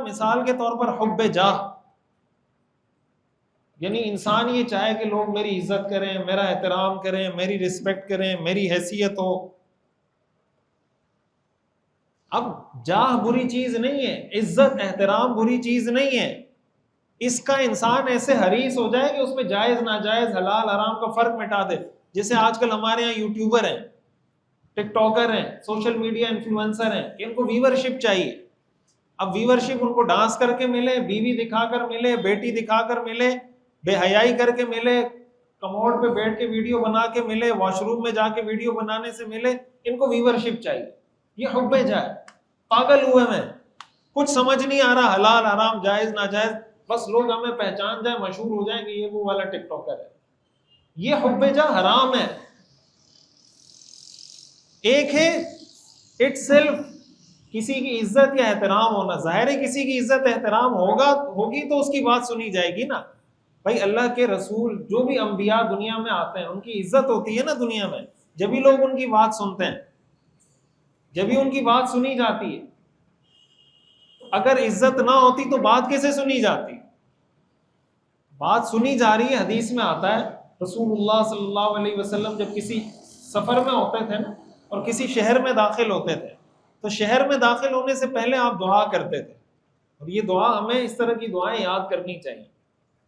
مثال کے طور پر حب جاہ، یعنی انسان یہ چاہے کہ لوگ میری عزت کریں، میرا احترام کریں، میری رسپیکٹ کریں، میری حیثیت ہو۔ اب جاہ بری چیز نہیں ہے، عزت احترام بری چیز نہیں ہے، اس کا انسان ایسے حریص ہو جائے کہ اس میں جائز ناجائز حلال حرام کا فرق مٹا دے۔ جیسے آج کل ہمارے یہاں یوٹیوبر ہیں، ٹک ٹاکر ہیں، سوشل میڈیا انفلوئنسر ہیں، ان کو ویورشپ چاہیے۔ اب ویورشپ ان کو ڈانس کر کے ملے، بیوی دکھا کر ملے، بیٹی دکھا کر ملے، بے حیائی کر کے ملے، کموڈ پہ بیٹھ کے ویڈیو بنا کے ملے، واش روم میں جا کے ویڈیو بنانے سے ملے، ان کو ویورشپ چاہیے۔ یہ حب جائے، پاگل ہوئے میں، کچھ سمجھ نہیں آ رہا حلال حرام جائز ناجائز، بس لوگ ہمیں پہچان جائیں، مشہور ہو جائیں کہ یہ وہ والا ٹک ٹاکر ہے۔ یہ حب جا حرام ہے۔ ایک ہے اٹ سیلف کسی کی عزت یا احترام ہونا، ظاہر ہے کسی کی عزت احترام ہوگی تو اس کی بات سنی جائے گی نا۔ بھائی اللہ کے رسول جو بھی انبیاء دنیا میں آتے ہیں ان کی عزت ہوتی ہے نا دنیا میں، جبھی لوگ ان کی بات سنتے ہیں، جبھی ان کی بات سنی جاتی ہے۔ اگر عزت نہ ہوتی تو بات کیسے سنی جاتی؟ بات سنی جا رہی ہے، حدیث میں آتا ہے رسول اللہ صلی اللہ علیہ وسلم جب کسی سفر میں ہوتے تھے نا اور کسی شہر میں داخل ہوتے تھے تو شہر میں داخل ہونے سے پہلے آپ دعا کرتے تھے، اور یہ دعا ہمیں اس طرح کی دعائیں یاد کرنی چاہیے۔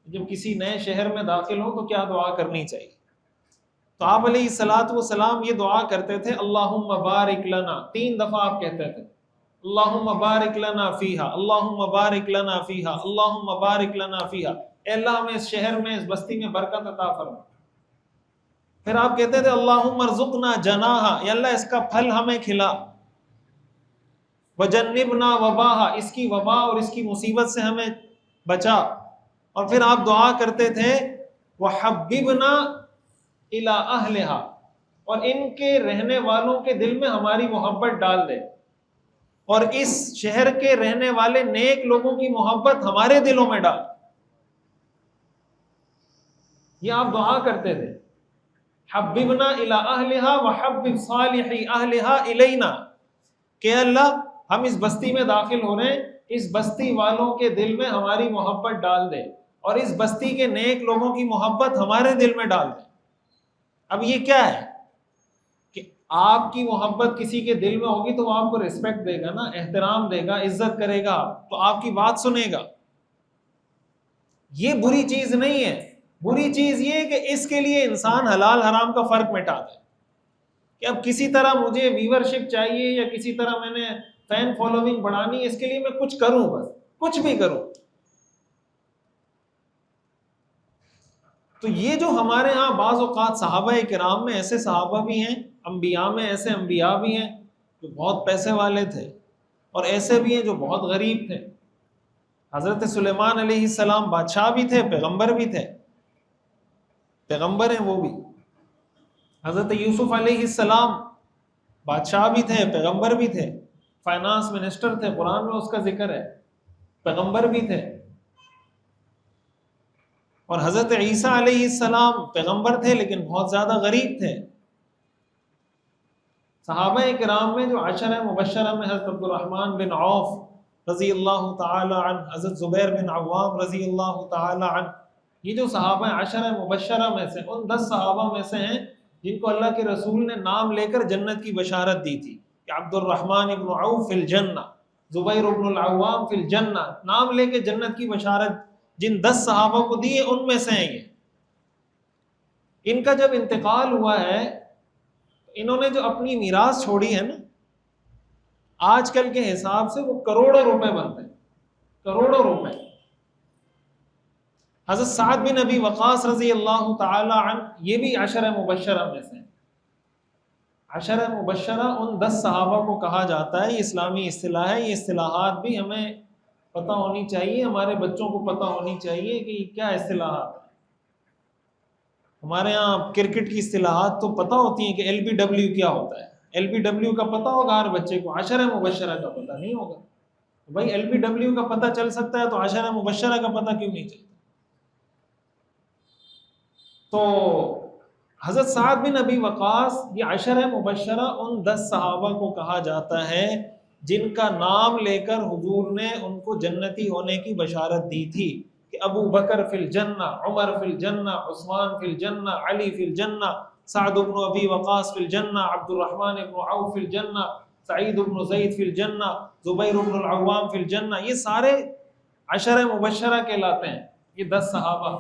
جب کسی نئے شہر میں داخل ہو تو کیا دعا کرنی چاہیے؟ تو آپ علیہ الصلوۃ والسلام یہ دعا کرتے تھے، اللہم بارک لنا، 3 دفعہ آپ کہتے تھے، اللہم بارک لنا فیہا، اللہم بارک لنا فیہا، اللہم بارک لنا فیہا، اے اللہ ہمیں اس شہر میں اس بستی میں برکت عطا فرما۔ پھر آپ کہتے تھے اللہم ارزقنا جناہا، یا اللہ اس کا پھل ہمیں کھلا، وجنبنا وباہا، اس کی وبا اور اس کی مصیبت سے ہمیں بچا۔ اور پھر آپ دعا کرتے تھے وحببنا الی اہلہا، اور ان کے رہنے والوں کے دل میں ہماری محبت ڈال دے، اور اس شہر کے رہنے والے نیک لوگوں کی محبت ہمارے دلوں میں ڈال۔ یہ آپ دعا کرتے تھے، حببنا الی اہلہا وحبب صالحی اہلہا الینا، کہ اللہ ہم اس بستی میں داخل ہو رہے ہیں، اس بستی والوں کے دل میں ہماری محبت ڈال دے، اور اس بستی کے نیک لوگوں کی محبت ہمارے دل میں ڈال دے۔ اب یہ کیا ہے کہ آپ کی محبت کسی کے دل میں ہوگی تو وہ آپ کو ریسپیکٹ دے گا نا، احترام دے گا، عزت کرے گا، تو آپ کی بات سنے گا۔ یہ بری چیز نہیں ہے۔ بری چیز یہ ہے کہ اس کے لیے انسان حلال حرام کا فرق مٹا دے، کہ اب کسی طرح مجھے ویورشپ چاہیے یا کسی طرح میں نے فین فالوئنگ بڑھانی ہے، اس کے لیے میں کچھ کروں، بس کچھ بھی کروں۔ تو یہ جو ہمارے ہاں بعض اوقات صحابہ کرام میں ایسے صحابہ بھی ہیں، انبیاء میں ایسے انبیاء بھی ہیں جو بہت پیسے والے تھے، اور ایسے بھی ہیں جو بہت غریب تھے۔ حضرت سلیمان علیہ السلام بادشاہ بھی تھے، پیغمبر بھی تھے، پیغمبر ہیں وہ بھی۔ حضرت یوسف علیہ السلام بادشاہ بھی تھے، پیغمبر بھی تھے، فائنانس منسٹر تھے، قرآن میں اس کا ذکر ہے، پیغمبر بھی تھے۔ اور حضرت عیسیٰ علیہ السلام پیغمبر تھے لیکن بہت زیادہ غریب تھے۔ صحابہ کرام میں جو عشرہ مبشرہ میں حضرت عبد الرحمن بن عوف رضی اللہ تعالی عنہ، حضرت زبیر بن عوام رضی اللہ تعالی عنہ، یہ جو صحابہ عشرہ مبشرہ میں سے ان 10 صحابہ میں سے ہیں جن کو اللہ کے رسول نے نام لے کر جنت کی بشارت دی تھی کہ عبد الرحمن بن عوف فی الجنہ، زبیر بن العوام فی الجنہ، نام لے کے جنت کی بشارت جن 10 صحابہ کو دی ہے ان میں سے ہیں یہ۔ ان کا جب انتقال ہوا ہے، انہوں نے جو اپنی میراث چھوڑی ہے نا، آج کل کے حساب سے وہ کروڑوں روپے بنتے ہیں، کروڑوں روپے۔ حضرت سعد بن ابی وقاص رضی اللہ تعالی عنہ یہ بھی عشرہ مبشرہ میں سے ہیں۔ عشرہ مبشرہ ان 10 صحابہ کو کہا جاتا ہے، یہ اسلامی اصطلاح ہے، یہ اصطلاحات بھی ہمیں پتہ ہونی چاہیے، ہمارے بچوں کو پتہ ہونی چاہیے کہ یہ کیا اصطلاحات ہیں۔ ہمارے ہاں کرکٹ کی اصطلاحات تو پتہ ہوتی ہیں کہ ایل بی ڈبلیو کیا ہوتا ہے، ایل بی ڈبلیو کا پتہ ہوگا ہر بچے کو، عشرہ مبشرہ کا پتہ نہیں ہوگا۔ بھائی ایل بی ڈبلیو کا پتہ چل سکتا ہے تو عشرہ مبشرہ کا پتہ کیوں نہیں چلتا؟ تو حضرت سعد بن ابی وقاص یہ عشرہ مبشرہ ان 10 صحابہ کو کہا جاتا ہے جن کا نام لے کر حضور نے ان کو جنتی ہونے کی بشارت دی تھی کہ ابو بکر فی الجنہ، عمر فی الجنہ، عثمان فی الجنہ، علی فی الجنہ، سعد بن ابی وقاص فی الجنہ، عبد الرحمن بن عوف فی الجنہ، سعید بن زید فی الجنہ، زبیر بن العوام فی الجنہ. یہ سارے عشر مبشرہ کہلاتے ہیں، یہ 10 صحابہ.